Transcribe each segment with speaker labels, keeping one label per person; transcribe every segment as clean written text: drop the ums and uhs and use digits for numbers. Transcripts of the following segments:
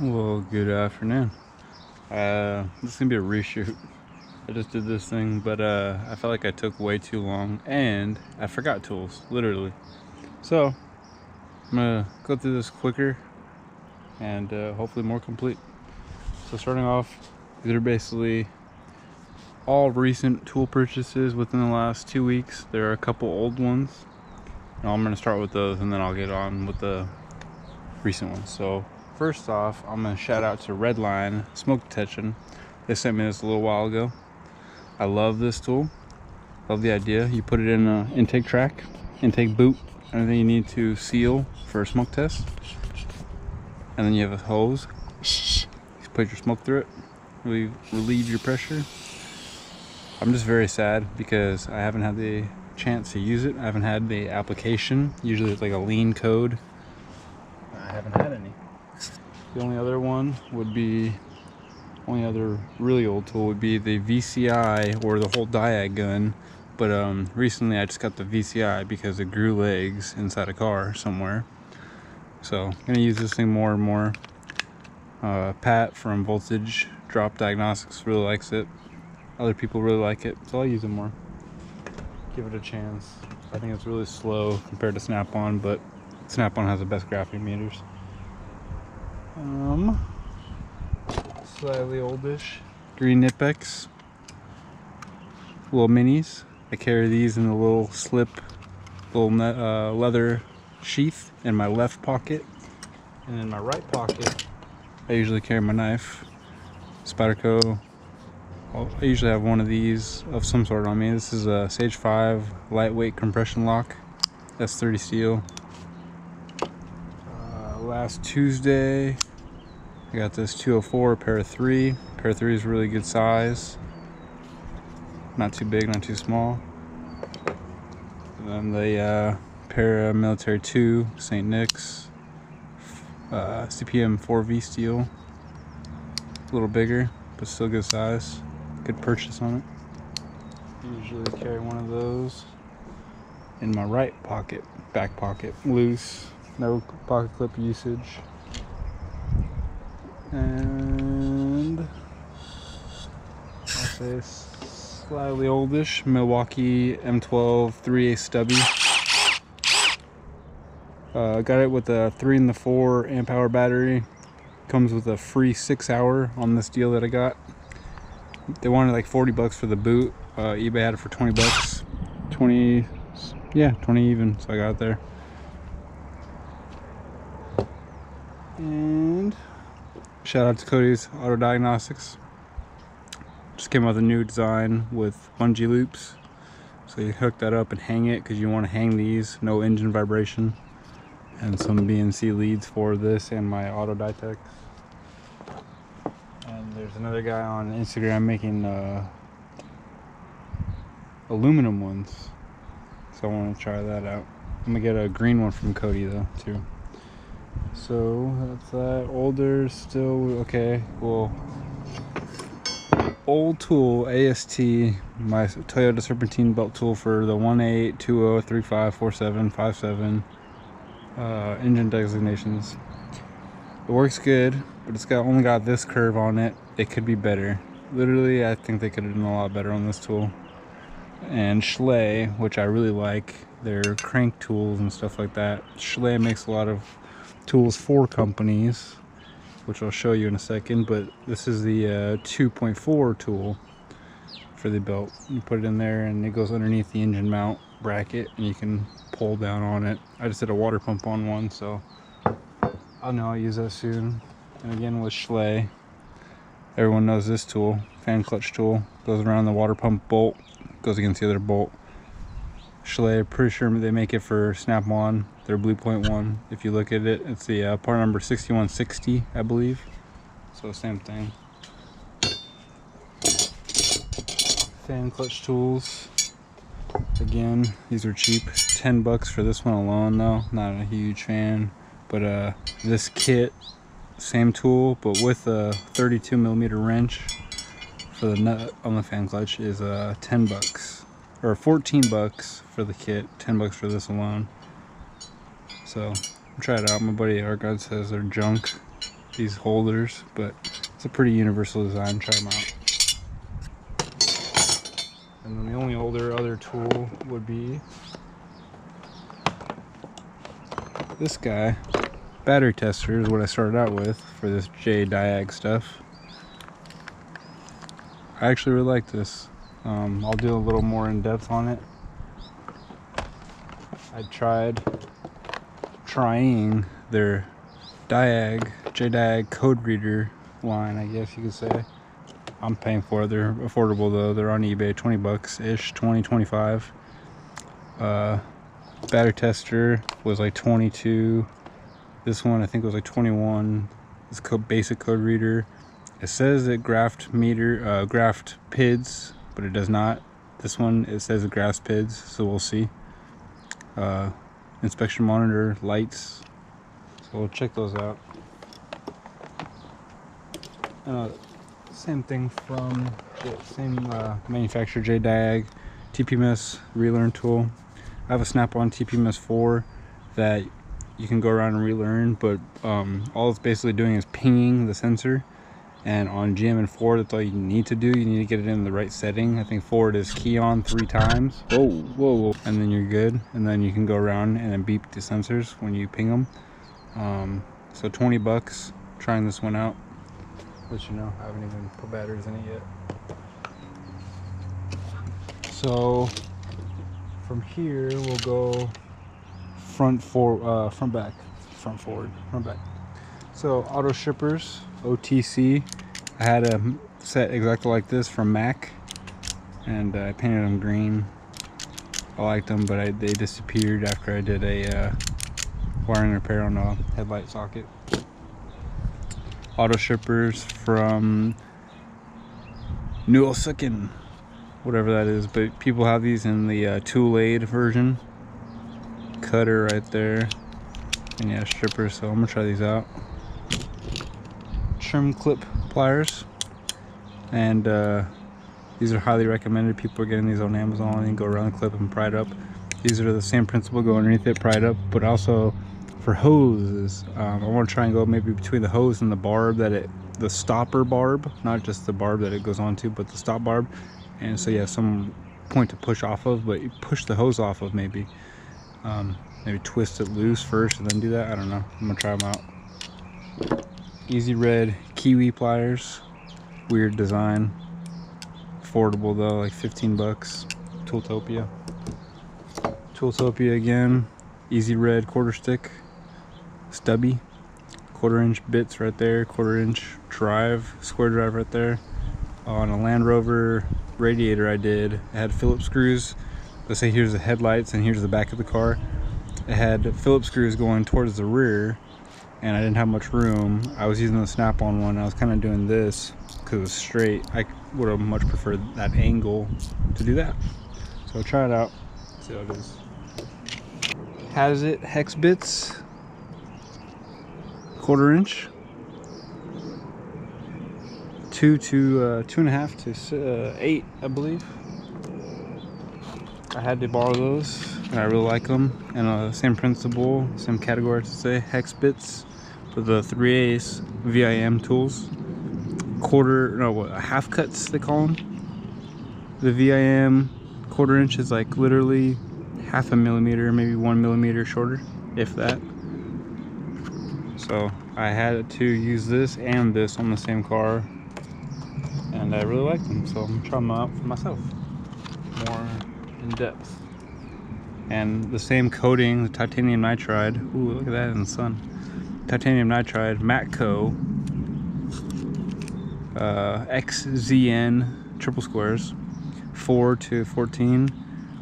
Speaker 1: Well, good afternoon. This is gonna be a reshoot. I just did this thing, but I felt like I took way too long and I forgot tools, literally. So I'm gonna go through this quicker and hopefully more complete. So starting off, these are basically all recent tool purchases within the last 2 weeks. There are a couple old ones. Now I'm gonna start with those and then I'll get on with the recent ones. So first off, I'm gonna shout out to Redline Smoke Detection. They sent me this a little while ago. I love this tool. Love the idea. You put it in an intake track, intake boot, anything you need to seal for a smoke test. And then you have a hose. You put your smoke through it, relieve your pressure. I'm just very sad because I haven't had the chance to use it. I haven't had the application. Usually it's like a lean code. I haven't had any. The only other one would be, only other really old tool would be the VCI or the whole diag gun. But recently I just got the VCI because it grew legs inside a car somewhere. So I'm gonna use this thing more and more. Pat from Voltage Drop Diagnostics really likes it. Other people really like it, so I'll use it more. Give it a chance. I think it's really slow compared to Snap-on, but Snap-on has the best graphing meters. Slightly oldish Grey Nipex little minis. I carry these in a little slip, little leather sheath in my left pocket, and in my right pocket I usually carry my knife. Spyderco. I usually have one of these of some sort on me. This is a Sage 5 lightweight compression lock. That's 30 steel. Last Tuesday I got this 204 pair of 3. Pair of 3 is really good size. Not too big, not too small. And then the Paramilitary 2 St. Nick's CPM 4V steel. A little bigger, but still good size. Good purchase on it. Usually carry one of those in my right pocket, back pocket, loose, no pocket clip usage. And I'll say slightly oldish Milwaukee M12 3/8 stubby. Got it with a 3 and 4 amp hour battery. Comes with a free 6-hour on this deal that I got. They wanted like 40 bucks for the boot. eBay had it for 20 bucks. 20 even, so I got it there. And shout out to Cody's Auto Diagnostics. Just came out with a new design with bungee loops. So you hook that up and hang it because you want to hang these, no engine vibration. And some BNC leads for this and my Auto Ditex. And there's another guy on Instagram making aluminum ones. So I want to try that out. I'm gonna get a green one from Cody though too. So that's that. Older still okay. Well, old tool AST, my Toyota Serpentine belt tool for the 18, 20, 35, 47, 57 engine designations. It works good, but it's only got this curve on it. It could be better. Literally, I think they could have done a lot better on this tool. And Schley, which I really like, their crank tools and stuff like that. Schley makes a lot of tools for companies, which I'll show you in a second, but this is the 2.4 tool for the belt. You put it in there and it goes underneath the engine mount bracket and you can pull down on it. I just did a water pump on one, so I'll know I'll use that soon. And again with Schley, everyone knows this tool, fan clutch tool, goes around the water pump bolt, goes against the other bolt. Schley, pretty sure they make it for Snap-on, their Blue Point one. If you look at it, it's the part number 6160, I believe. So same thing. Fan clutch tools. Again, these are cheap. 10 bucks for this one alone though. Not a huge fan. But this kit, same tool, but with a 32mm wrench for the nut on the fan clutch is 10 bucks. Or 14 bucks for the kit, 10 bucks for this alone. So, try it out. My buddy Argod says they're junk. these holders, but it's a pretty universal design. Try them out. And then the only other tool would be this guy. Battery tester is what I started out with for this J-Diag stuff. I actually really like this. I'll do a little more in depth on it. I tried trying their J-Diag code reader line, I guess you could say. I'm paying for it. They're affordable though. They're on eBay, 20 bucks ish, 20, 25. Battery tester was like 22. This one I think was like 21. It's basic code reader. It says it graphed PIDs, but it does not. This one, it says it graphed PIDs, so we'll see. Inspection monitor, lights. So we'll check those out. Same thing from the same manufacturer, J-Diag, TPMS relearn tool. I have a Snap-on TPMS 4 that you can go around and relearn, but all it's basically doing is pinging the sensor. And on GM and Ford, that's all you need to do. You need to get it in the right setting. I think Ford is key on 3 times. Whoa. And then you're good. And then you can go around and then beep the sensors when you ping them. So 20 bucks trying this one out. Let you know, I haven't even put batteries in it yet. So from here we'll go front back. So auto shippers, OTC. I had a set exactly like this from Mac, and I painted them green. I liked them, but they disappeared after I did a wiring repair on a headlight socket. Auto shippers from Nuelsicken, whatever that is, but people have these in the tool-aid version. Cutter right there, and yeah, strippers. So I'm gonna try these out. Trim clip pliers, and these are highly recommended. People are getting these on Amazon. You can go around the clip and pry it up. These are the same principle, go underneath it, pry it up, but also for hoses, I want to try and go maybe between the hose and the barb, the stopper barb, not just the barb that it goes onto, but the stop barb. And so you have some point to push off of, but you push the hose off of maybe. Maybe twist it loose first and then do that. I don't know. I'm gonna try them out. Easy Red Kiwi pliers, weird design, affordable though, like 15 bucks. Tooltopia again. Easy Red quarter stick, stubby, 1/4 inch bits right there, 1/4 inch drive, square drive right there. On a Land Rover radiator I had Phillips screws. Let's say here's the headlights and here's the back of the car. It had Phillips screws going towards the rear, and I didn't have much room. I was using the Snap-on one. I was kind of doing this because it was straight. I would have much preferred that angle to do that. So I'll try it out, see how it is. Has it hex bits, 1/4 inch, 2.5 to 8, I believe. I had to borrow those, and I really like them. And same principle, same category to say, hex bits for the 3/8 VIM tools. Half cuts they call them. The VIM 1/4 inch is like literally 1/2 millimeter, maybe 1 millimeter shorter, if that. So I had to use this and this on the same car, and I really like them, so I'm gonna try them out for myself more in depth. And the same coating, the titanium nitride. Ooh, look at that in the sun. Titanium nitride, Matco, XZN triple squares, 4 to 14.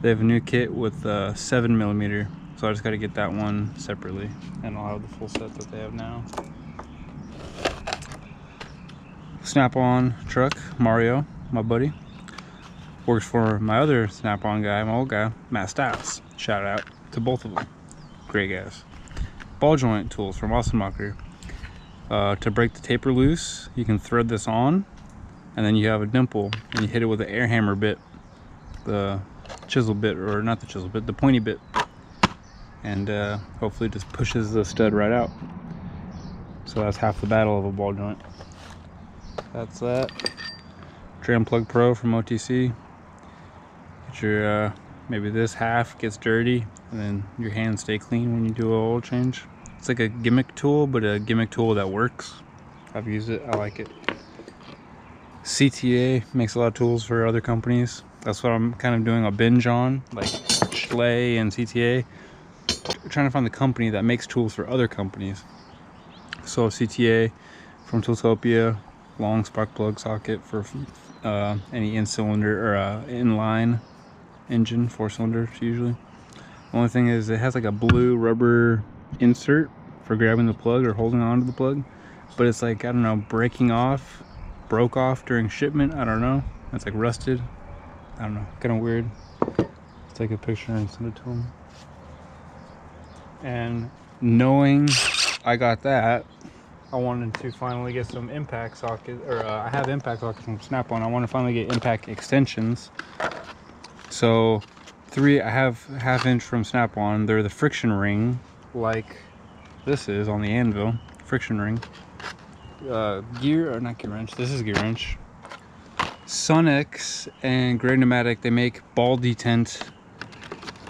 Speaker 1: They have a new kit with 7 millimeter, so I just got to get that one separately, and I'll have the full set that they have now. Snap-on truck, Mario, my buddy, works for my other Snap-on guy, my old guy, Matt Styles. Shout out to both of them. Great guys. Ball joint tools from Ossenmacher. To break the taper loose, you can thread this on, and then you have a dimple, and you hit it with an air hammer bit, the chisel bit, or not the chisel bit, the pointy bit, and hopefully it just pushes the stud right out. So that's half the battle of a ball joint. That's that. Tram Plug Pro from OTC. Get your, maybe this half gets dirty, and then your hands stay clean when you do an oil change. It's like a gimmick tool, but a gimmick tool that works. I've used it, I like it. CTA makes a lot of tools for other companies. That's what I'm kind of doing a binge on, like Schley and CTA. Trying to find the company that makes tools for other companies. So CTA from Tooltopia, long spark plug socket for any in-cylinder or inline engine, 4-cylinder usually. The only thing is it has like a blue rubber insert for grabbing the plug or holding on to the plug, but it's like, I don't know, broke off during shipment. I don't know. It's like rusted. I don't know, kind of weird. Let's take a picture and send it to him. And knowing I got that, I wanted to finally get some impact sockets, or I have impact sockets from Snap-on. I want to finally get impact extensions. So I have 1/2 inch from Snap-on. They're the friction ring, like this is on the anvil, friction ring. Not Gearwrench, this is Gearwrench. Sunex and Grey Pneumatic, they make ball detent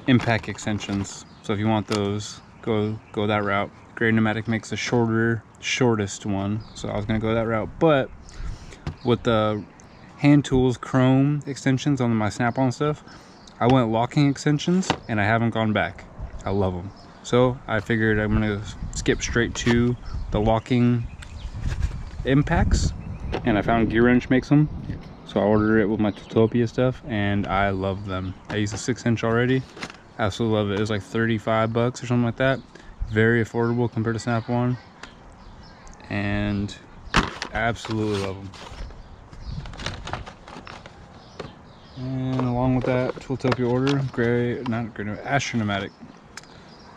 Speaker 1: impact extensions. So if you want those, go that route. Grey Pneumatic makes the shortest one, so I was gonna go that route. But with the hand tools chrome extensions on my Snap-on stuff, I went locking extensions and I haven't gone back. I love them. So I figured I'm gonna skip straight to the locking impacts, and I found Gearwrench makes them. So I ordered it with my Tooltopia stuff, and I love them. I use a 6-inch already. Absolutely love it. It was like 35 bucks or something like that. Very affordable compared to Snap-on, and absolutely love them. And along with that Tooltopia order, Astro Pneumatic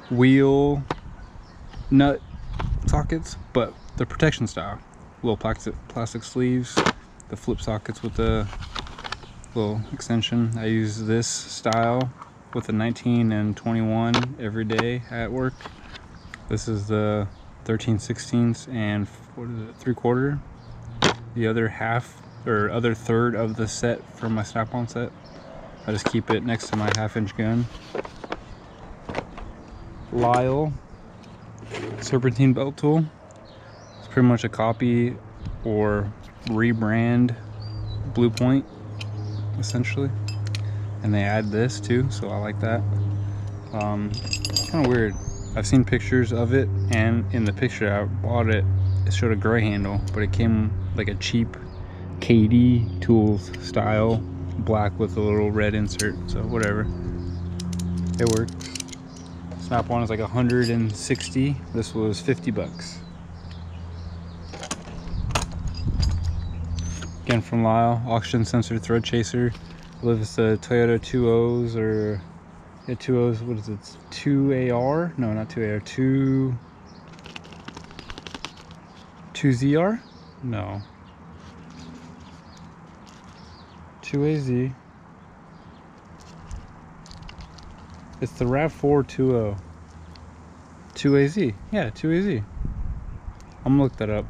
Speaker 1: wheel nut sockets, but the protection style. Little plastic sleeves, the flip sockets with the little extension. I use this style with the 19 and 21 every day at work. This is the 13/16 and what is it, 3/4. The other half or other third of the set from my Snap-on set. I just keep it next to my 1/2 inch gun. Lyle serpentine belt tool. It's pretty much a copy or rebrand Blue Point, essentially. And they add this too, so I like that. Kind of weird. I've seen pictures of it, and in the picture I bought it, it showed a gray handle, but it came like a cheap KD Tools style, black with a little red insert, so whatever. It works. Snap-on is like 160. This was 50 bucks. Again from Lyle, oxygen sensor thread chaser. I believe it's the Toyota 2Os or 2Os, what is it? 2AR? No, not 2AR, 2ZR? No. 2AZ. It's the RAV4 2.0. 2AZ. Yeah, 2AZ. I'm gonna look that up.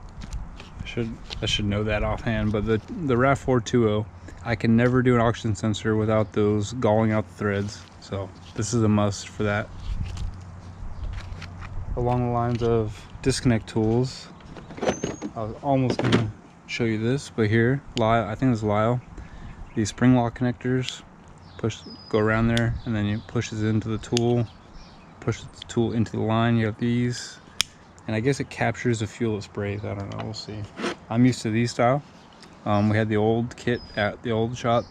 Speaker 1: I should know that offhand, but the RAV4 2.0, I can never do an oxygen sensor without those galling out the threads. So this is a must for that. Along the lines of disconnect tools, I was almost gonna show you this, but here, Lyle, I think it's Lyle. These spring lock connectors, go around there, and then you push it into the tool, push the tool into the line. You have these, and I guess it captures the fuel it sprays. I don't know, we'll see. I'm used to these style. We had the old kit at the old shop.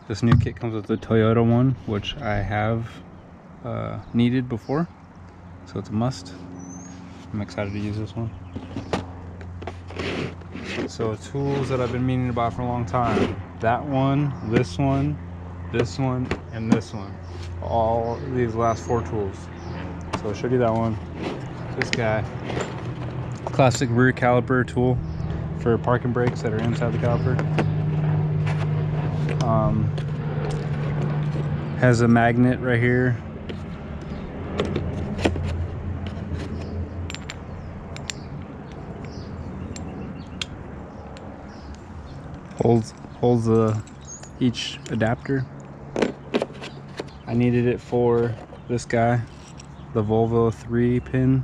Speaker 1: This new kit comes with the Toyota one, which I have needed before, so it's a must. I'm excited to use this one. So tools that I've been meaning to buy for a long time. That one, this one, and this one. All these last 4 tools. So I'll show you that one. This guy. Classic rear caliper tool for parking brakes that are inside the caliper. Has a magnet right here. holds each adapter. I needed it for this guy, the Volvo 3-pin,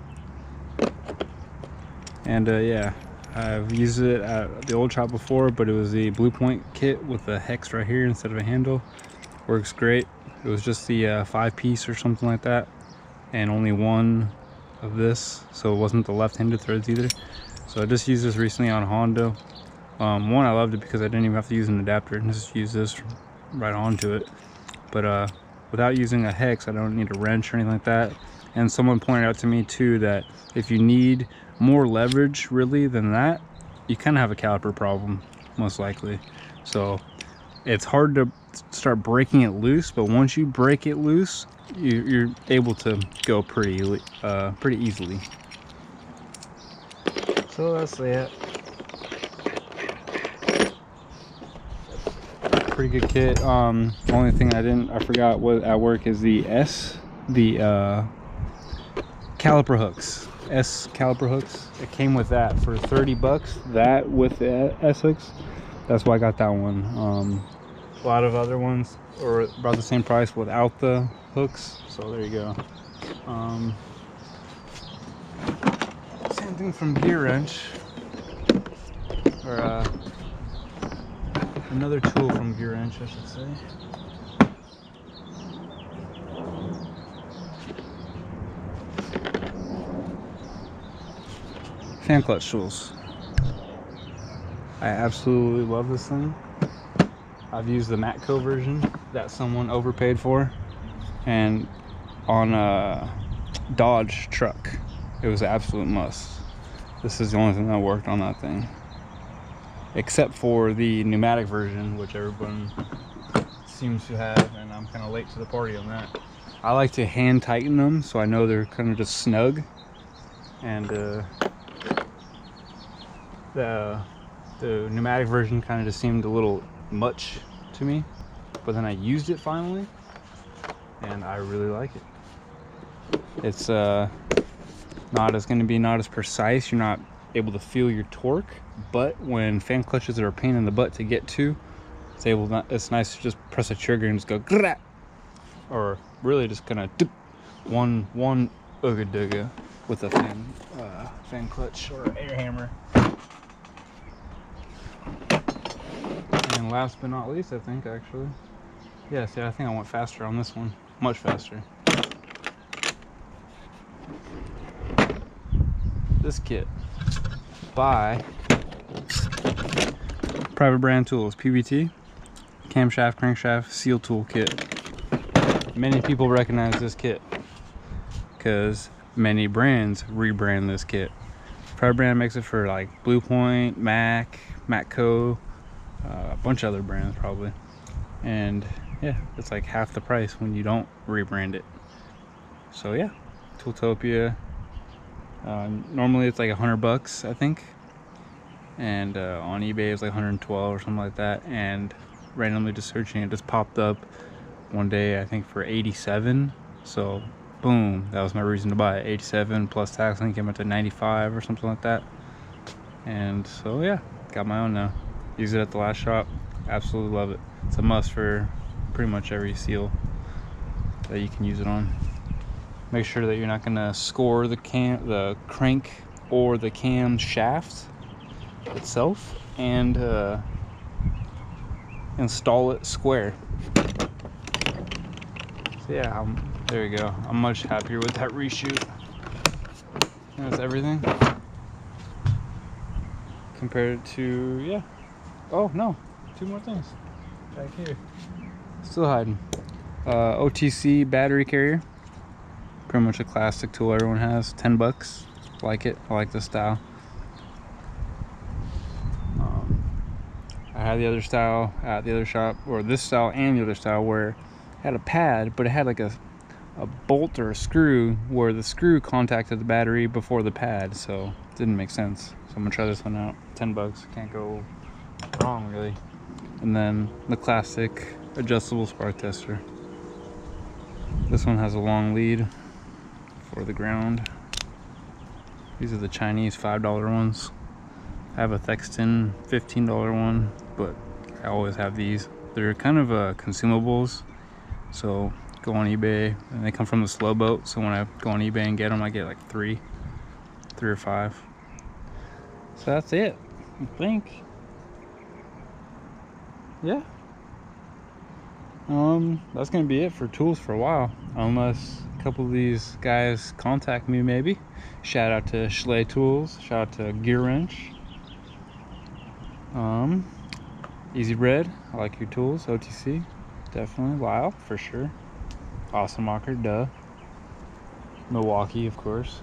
Speaker 1: and yeah, I've used it at the old shop before, but it was the Blue Point kit with a hex right here instead of a handle. Works great. It was just the 5-piece or something like that, and only one of this, so it wasn't the left-handed threads either. So I just used this recently on Honda. One, I loved it because I didn't even have to use an adapter and just use this right onto it. But without using a hex, I don't need a wrench or anything like that. And someone pointed out to me too that if you need more leverage really than that, you kind of have a caliper problem, most likely. So it's hard to start breaking it loose, but once you break it loose, you're able to go pretty easily. So that's it. Pretty good kit. Only thing I forgot was at work is the caliper hooks. Caliper hooks. It came with that for 30 bucks. That with the S hooks. That's why I got that one. A lot of other ones are about the same price without the hooks. So there you go. Same thing from Gearwrench. Or another tool from Gearwrench, I should say. Fan clutch tools. I absolutely love this thing. I've used the Matco version that someone overpaid for, and on a Dodge truck, it was an absolute must. This is the only thing that worked on that thing, except for the pneumatic version, which everyone seems to have, and I'm kind of late to the party on that. I like to hand tighten them so I know they're kind of just snug, and the pneumatic version kind of just seemed a little much to me, but then I used it finally and I really like it. It's not as precise. You're not able to feel your torque, but when fan clutches are a pain in the butt to get to, it's nice to just press a trigger and just go grrrr, or really just kind of one ooga dooga with a fan clutch or air hammer. And last but not least, I think actually, I think I went faster on this one, much faster. This kit by Private Brand Tools, PBT, camshaft, crankshaft, seal tool kit. Many people recognize this kit because many brands rebrand this kit. Private Brand makes it for like Blue Point, Matco, a bunch of other brands probably, and yeah, it's like half the price when you don't rebrand it. So yeah, Tooltopia. Normally it's like $100 I think, and on eBay it's like 112 or something like that, and randomly just searching it just popped up one day I think for 87. So boom, that was my reason to buy it. 87 plus tax, I think it came up to 95 or something like that. And so yeah, got my own now. Use it at the last shop. Absolutely love it. It's a must for pretty much every seal that you can use it on. Make sure that you're not going to score the crank or the cam shaft itself, and install it square. So yeah, there you go. I'm much happier with that reshoot. That's everything compared to, yeah. Oh no, 2 more things back here. Still hiding. OTC battery carrier. Pretty much a classic tool everyone has. 10 bucks. Like it. I like this style. I had the other style at the other shop, or this style and the other style, where it had a pad, but it had like a bolt or a screw where the screw contacted the battery before the pad, so it didn't make sense. So I'm gonna try this one out. 10 bucks. Can't go wrong really. And then the classic adjustable spark tester. This one has a long lead for the ground. These are the Chinese $5 ones. I have a Thexton $15 one, but I always have these. They're kind of consumables, so go on eBay, and they come from the slow boat, so when I go on eBay and get them, I get like three or five. So that's it, I think. Yeah. That's gonna be it for tools for a while, unless a couple of these guys contact me maybe. Shout out to Schley Tools, shout out to Gearwrench. Easy Red, I like your tools. OTC, definitely. Lyle, for sure. Awesome Walker, duh. Milwaukee, of course.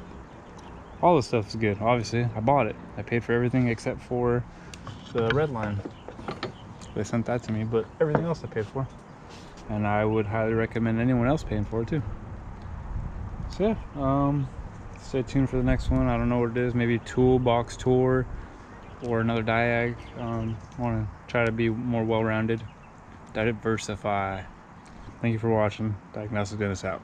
Speaker 1: All this stuff is good, obviously. I bought it. I paid for everything except for the red line. They sent that to me, but everything else I paid for. And I would highly recommend anyone else paying for it too. So yeah, stay tuned for the next one. I don't know what it is, maybe toolbox tour or another diag. Want to try to be more well-rounded, diversify. Thank you for watching. Diagnosis Dennis out.